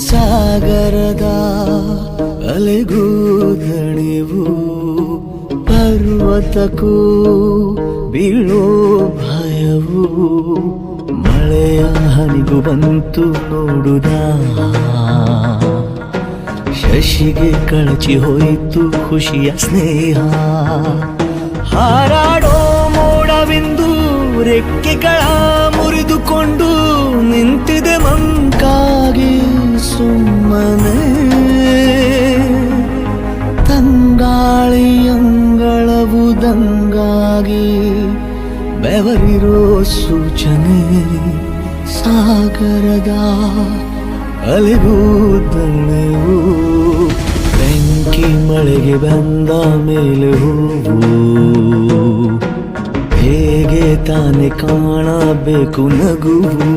ಸಾಗರದ ಅಲೆಗೂ ದಣಿವು ಪರ್ವತಕ್ಕೂ ಬೀಳೋ ಭಯವು ಮಳೆಯ ಹನಿಗೂ ಬಂತು ನೋಡುದ ಶಶಿಗೆ ಕಳಚಿ ಹೋಯಿತು ಖುಷಿಯ ಸ್ನೇಹ ಹಾರಾಡೋ ಮೋಡವಿಂದು ರೆಕ್ಕೆಗಳ ಮುರಿದುಕೊಂಡು ನಿಂತಿದೆ ಮಂಕಾಗಿ ಸುಮ್ಮನೆ ತಂಗಾಳಿಯಂಗಳವು ದಂಗಾಗಿ ಬೆವರಿರೋ ಸೂಚನೆ ಸಾಗರದ ಅಲೆಗೂ ದಣಿವು ಬೆಂಕಿ ಮಳೆಗೆ ಬಂದ ಮೇಲೆ ಹೂವು ಹೇಗೆ ತಾನೆ ಕಾಣಬೇಕು ನಗುವು